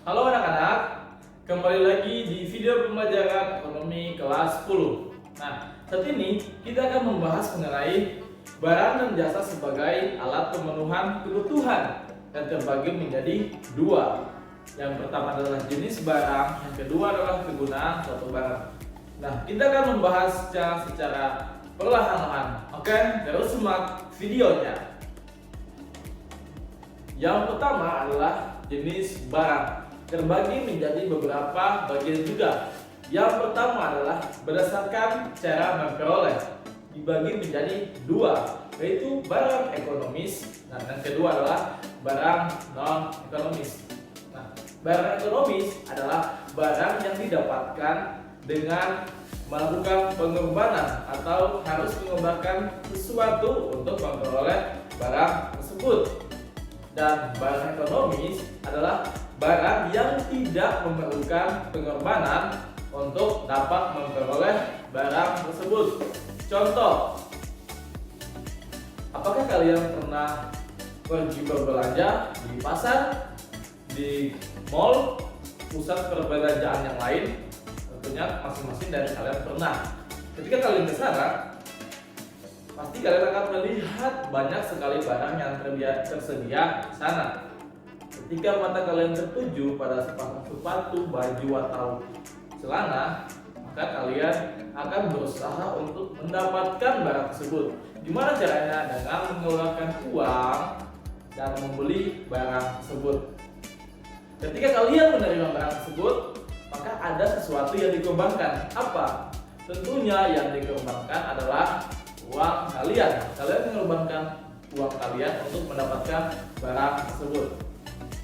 Halo anak-anak, kembali lagi di video pembelajaran ekonomi kelas 10. Nah, saat ini kita akan membahas mengenai barang dan jasa sebagai alat pemenuhan kebutuhan dan terbagi menjadi dua. Yang pertama adalah jenis barang, yang kedua adalah kegunaan suatu barang. Nah, kita akan membahas secara perlahan-lahan. Oke, terus simak videonya. Yang pertama adalah jenis barang, terbagi menjadi beberapa bagian juga. Yang pertama adalah berdasarkan cara memperoleh, dibagi menjadi dua, yaitu barang ekonomis. Nah, yang kedua adalah barang non ekonomis. Nah, barang ekonomis adalah barang yang didapatkan dengan melakukan pengorbanan atau harus mengorbankan sesuatu untuk memperoleh barang tersebut. Dan barang ekonomis adalah barang yang tidak memerlukan pengorbanan untuk dapat memperoleh barang tersebut. Contoh, apakah kalian pernah pergi berbelanja di pasar, di mall, pusat perbelanjaan yang lain? Tentunya masing-masing dari kalian pernah. Ketika kalian ke sana, pasti kalian akan melihat banyak sekali barang yang tersedia di sana. Ketika mata kalian tertuju pada sepatu, baju atau celana, maka kalian akan berusaha untuk mendapatkan barang tersebut. Gimana caranya? Dengan mengeluarkan uang dan membeli barang tersebut. Ketika kalian menerima barang tersebut, maka ada sesuatu yang dikorbankan. Apa? Tentunya yang dikorbankan adalah uang kalian. Kalian mengorbankan uang kalian untuk mendapatkan barang tersebut.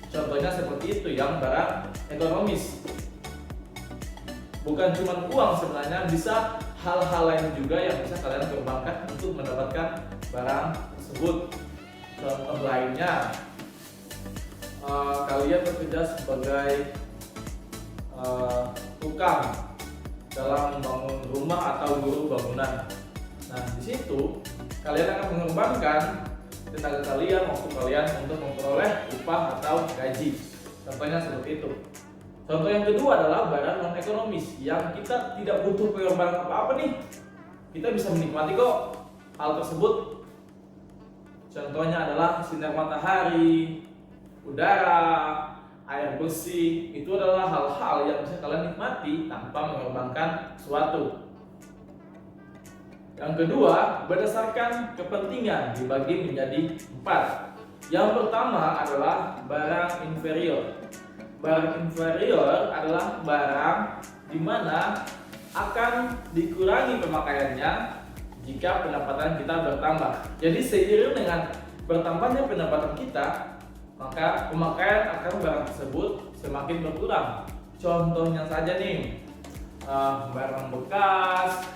Contohnya seperti itu yang barang ekonomis. Bukan cuma uang, sebenarnya bisa hal-hal lain juga yang bisa kalian korbankan untuk mendapatkan barang tersebut. Contoh lainnya, kalian bekerja sebagai tukang dalam membangun rumah atau guru bangunan. Nah, di situ kalian akan mengorbankan tenaga kalian, waktu kalian untuk memperoleh upah atau gaji. Contohnya seperti itu. Contoh yang kedua adalah barang non ekonomis yang kita tidak butuh pengorbanan apa-apa nih. Kita bisa menikmati kok hal tersebut. Contohnya adalah sinar matahari, udara, air bersih. Itu adalah hal-hal yang bisa kalian nikmati tanpa mengorbankan sesuatu. Yang kedua, berdasarkan kepentingan dibagi menjadi 4. Yang pertama adalah barang inferior. Barang inferior adalah barang di mana akan dikurangi pemakaiannya jika pendapatan kita bertambah. Jadi seiring dengan bertambahnya pendapatan kita, maka pemakaian akan barang tersebut semakin berkurang. Contohnya saja nih, barang bekas,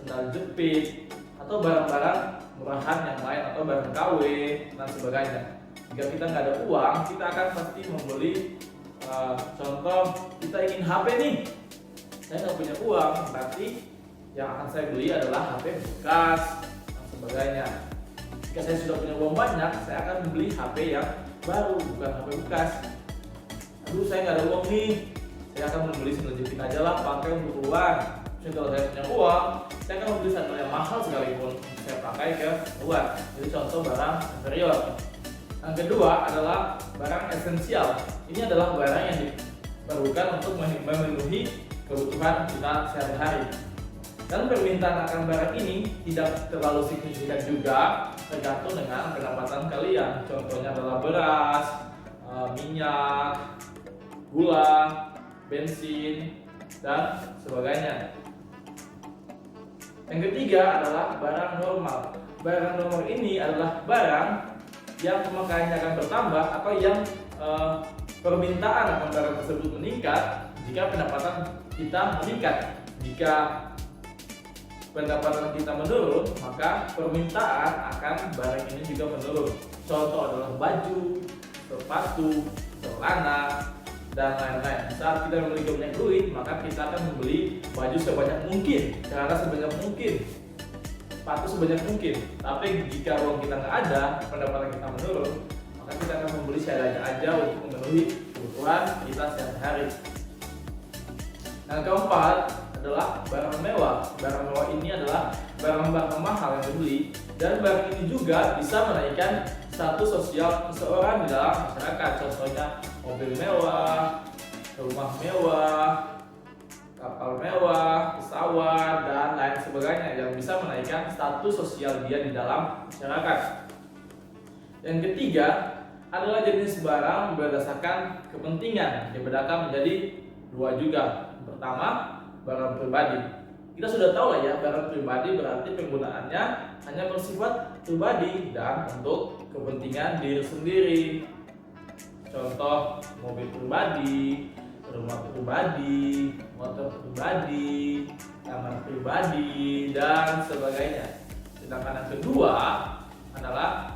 sandal jepit, atau barang-barang murahan yang lain, atau barang KW dan sebagainya. Jika kita nggak ada uang, kita akan pasti membeli. Contoh, kita ingin HP nih, saya nggak punya uang, berarti yang akan saya beli adalah HP bekas dan sebagainya. Jika saya sudah punya uang banyak, saya akan membeli HP yang baru, bukan HP bekas. Aduh, saya nggak ada uang nih, saya akan membeli sandal jepit aja lah, pakai untuk keluar. Kalau saya punya uang, saya akan membeli sandal yang mahal sekalipun saya pakai ke luar. Jadi contoh barang inferior. Yang kedua adalah barang esensial. Ini adalah barang yang diperlukan untuk memenuhi kebutuhan kita sehari-hari. Dan permintaan akan barang ini tidak terlalu signifikan juga, tergantung dengan pendapatan kalian. Contohnya adalah beras, minyak, gula, bensin, dan sebagainya. Yang ketiga adalah barang normal. Barang normal ini adalah barang yang pemakaiannya akan bertambah atau yang permintaan akan barang tersebut meningkat jika pendapatan kita meningkat. Jika pendapatan kita menurun, maka permintaan akan barang ini juga menurun. Contoh adalah baju, sepatu, celana, dan lain-lain. Saat kita memiliki banyak duit, maka kita akan membeli baju sebanyak mungkin, celana sebanyak mungkin, sepatu sebanyak mungkin. Tapi jika uang kita nggak ada, pendapatan kita menurun, maka kita akan membeli seadanya aja untuk memenuhi kebutuhan kebutuhan kita sehari-hari. Yang keempat adalah barang mewah. Barang mewah ini adalah barang-barang mahal yang dibeli, dan barang ini juga bisa menaikkan status sosial seseorang di dalam masyarakat. Contohnya mobil mewah, rumah mewah, kapal mewah, pesawat, dan lain sebagainya yang bisa menaikkan status sosial dia di dalam masyarakat. Yang ketiga adalah jenis barang berdasarkan kepentingan, dibedakan menjadi dua juga. Pertama, barang pribadi. Kita sudah tahu lah ya, barang pribadi berarti penggunaannya hanya bersifat pribadi dan untuk kepentingan diri sendiri. Contoh, mobil pribadi, rumah pribadi, motor pribadi, kamar pribadi, dan sebagainya. Sedangkan yang kedua adalah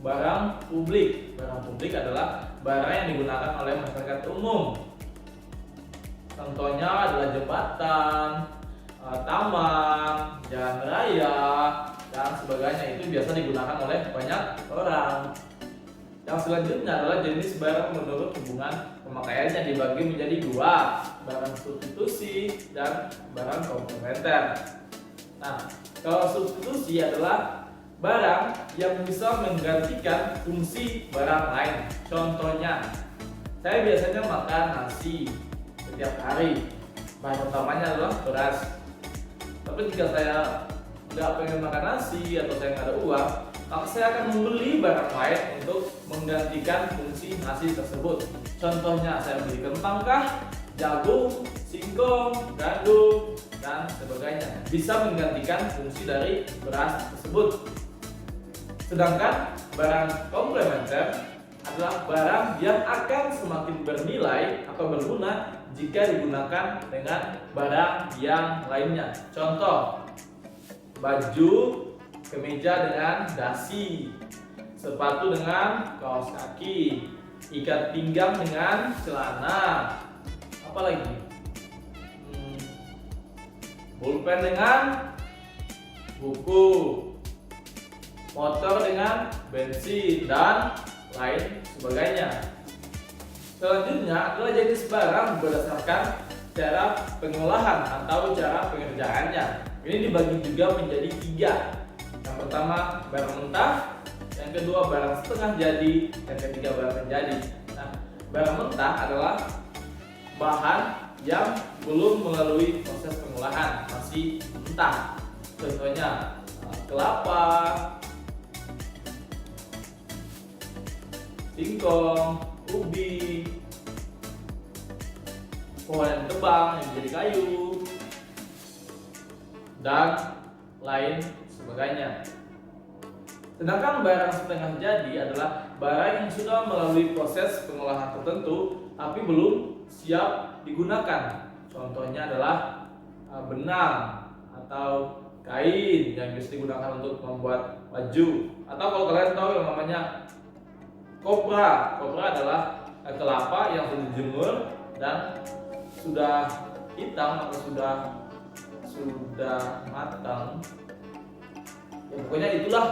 barang publik. Barang publik adalah barang yang digunakan oleh masyarakat umum. Contohnya adalah jembatan, taman, jalan raya, dan sebagainya. Itu biasa digunakan oleh banyak orang. Yang selanjutnya adalah jenis barang menurut hubungan pemakaiannya, dibagi menjadi dua, barang substitusi dan barang komplementer. Nah, kalau substitusi adalah barang yang bisa menggantikan fungsi barang lain. Contohnya, saya biasanya makan nasi setiap hari, bahan utamanya adalah beras. Tapi jika saya nggak pengen makan nasi atau saya nggak ada uang, maka saya akan membeli barang lain untuk menggantikan fungsi nasi tersebut. Contohnya, saya beli kentang kah, jagung, singkong, gandum, dan sebagainya. Bisa menggantikan fungsi dari beras tersebut. Sedangkan barang komplementer adalah barang yang akan semakin bernilai atau berguna jika digunakan dengan barang yang lainnya. Contoh, baju, kemeja dengan dasi, sepatu dengan kaos kaki, ikat pinggang dengan celana, apa lagi? Pulpen dengan buku, motor dengan bensin, dan lain sebagainya. Selanjutnya adalah jenis barang berdasarkan cara pengolahan atau cara pengerjaannya. Ini dibagi juga menjadi tiga. Yang pertama, barang mentah. Yang kedua, barang setengah jadi. Yang ketiga, barang jadi. Nah, barang mentah adalah bahan yang belum melalui proses pengolahan, masih mentah. Contohnya kelapa, singkong, ubi, pohon yang tebang yang menjadi kayu, dan lain sebagainya. Sedangkan barang setengah jadi adalah barang yang sudah melalui proses pengolahan tertentu tapi belum siap digunakan. Contohnya adalah benang atau kain yang bisa digunakan untuk membuat baju. Atau kalau kalian tahu yang namanya kopra. Kopra adalah kelapa yang sudah dijemur dan sudah hitam atau sudah matang. Ya, pokoknya itulah,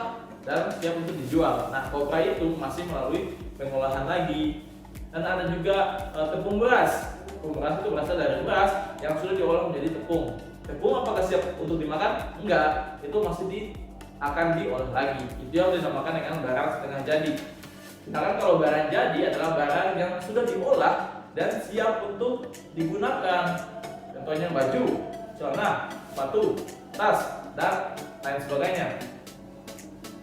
dan siap untuk dijual. Nah, kopra itu masih melalui pengolahan lagi. Dan ada juga tepung beras. Tepung beras itu berasal dari beras yang sudah diolah menjadi tepung. Tepung apakah siap untuk dimakan? Enggak, itu masih akan diolah lagi. Itu yang dinamakan dengan barang setengah jadi. Sedangkan kalau barang jadi adalah barang yang sudah diolah dan siap untuk digunakan. Contohnya baju, celana, sepatu, tas, dan lain sebagainya.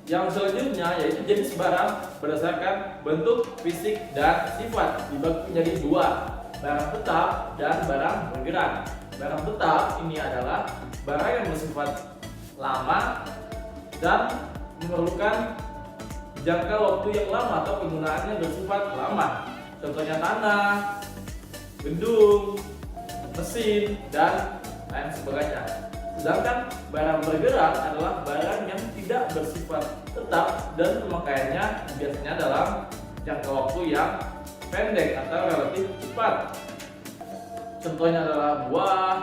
Yang selanjutnya yaitu jenis barang berdasarkan bentuk, fisik, dan sifat, dibagi menjadi dua, barang tetap dan barang bergerak. Barang tetap ini adalah barang yang bersifat lama dan memerlukan jangka waktu yang lama atau penggunaannya bersifat lama. Contohnya tanah, gedung, mesin, dan lain sebagainya. Sedangkan barang bergerak adalah barang yang tidak bersifat tetap dan pemakaiannya biasanya dalam jangka waktu yang pendek atau relatif cepat. Contohnya adalah buah,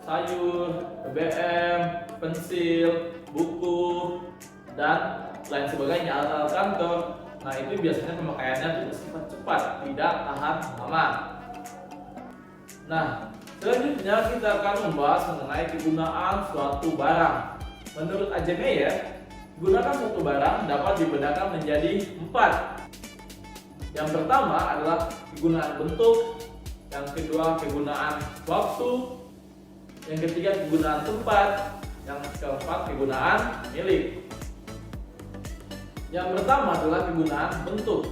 sayur, BBM, pensil, buku, dan lain sebagainya, alat-alat kantor, Nah, itu biasanya pemakaiannya itu bersifat cepat, tidak tahan lama. Nah, selanjutnya kita akan membahas mengenai kegunaan suatu barang. Menurut A.J. Meyer, gunakan suatu barang dapat dibedakan menjadi 4. Yang pertama adalah kegunaan bentuk, yang kedua kegunaan waktu, yang ketiga kegunaan tempat, yang keempat kegunaan milik. Yang pertama adalah kegunaan bentuk.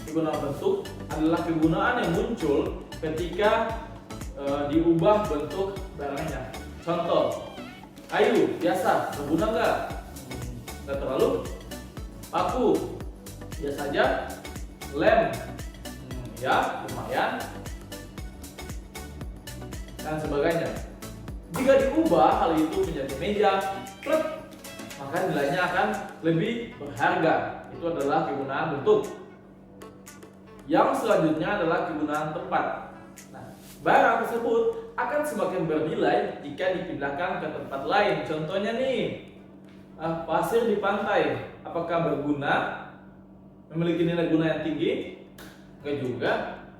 Kegunaan bentuk adalah kegunaan yang muncul ketika diubah bentuk barangnya. Contoh, kayu biasa berguna nggak? Nggak terlalu. Paku biasa aja. Lem ya lumayan, dan sebagainya. Jika diubah hal itu menjadi meja, klep, maka nilainya akan lebih berharga. Itu adalah kegunaan bentuk. Yang selanjutnya adalah kegunaan tempat. Nah, barang tersebut akan semakin bernilai jika dipindahkan ke tempat lain. Contohnya nih, pasir di pantai, apakah berguna? Memiliki nilai guna yang tinggi? Enggak juga.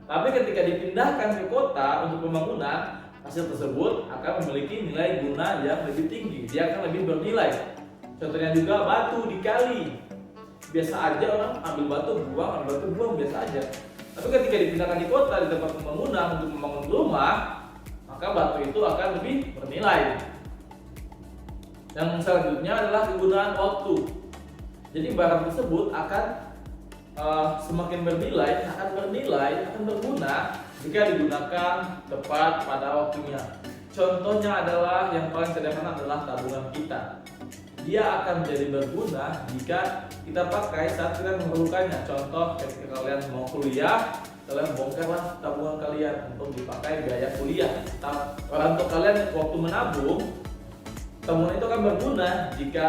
Tapi ketika dipindahkan ke kota untuk pembangunan, pasir tersebut akan memiliki nilai guna yang lebih tinggi. Dia akan lebih bernilai. Contohnya juga batu di kali. Biasa aja orang ambil batu buang biasa aja. Tapi ketika dipindahkan di kota, di tempat pembangunan untuk membangun rumah, maka batu itu akan lebih bernilai. Yang selanjutnya adalah kegunaan waktu. Jadi barang tersebut akan semakin bernilai, akan berguna jika digunakan tepat pada waktunya. Contohnya adalah yang paling sederhana adalah tabungan kita. Dia akan menjadi berguna jika kita pakai saat kita memerlukannya. Contoh, ketika kalian mau kuliah, kalian bongkarlah tabungan kalian untuk dipakai biaya kuliah. Orang tua kalian waktu menabung, tabungan itu akan berguna jika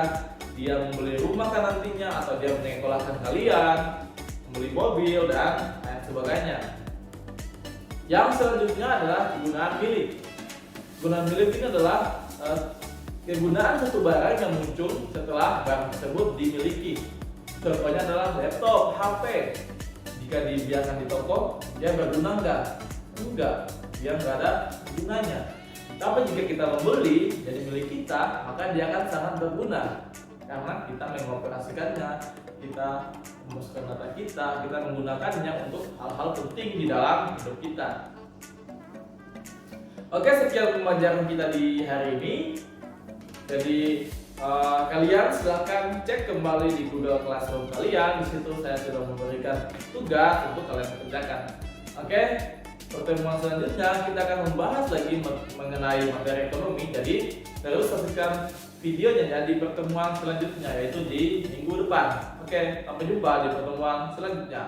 dia membeli rumah kan nantinya, atau dia menyekolahkan kalian, membeli mobil, dan lain sebagainya. Yang selanjutnya adalah kegunaan milik. Kegunaan milik ini adalah kegunaan satu barang yang muncul setelah barang tersebut dimiliki. Contohnya adalah laptop, HP. Jika dibiarkan di toko, dia berguna enggak? Enggak, dia enggak ada gunanya. Tapi jika kita membeli jadi milik kita, maka dia akan sangat berguna karena kita mengoperasikannya, kita memasukkan data kita menggunakannya untuk hal-hal penting di dalam hidup kita. Oke, sekian pembelajaran kita di hari ini. Jadi kalian silahkan cek kembali di Google Classroom kalian. Di situ saya sudah memberikan tugas untuk kalian kerjakan. Oke, pertemuan selanjutnya kita akan membahas lagi mengenai materi ekonomi. Jadi terus saksikan videonya ya di pertemuan selanjutnya, yaitu di minggu depan. Oke, sampai jumpa di pertemuan selanjutnya.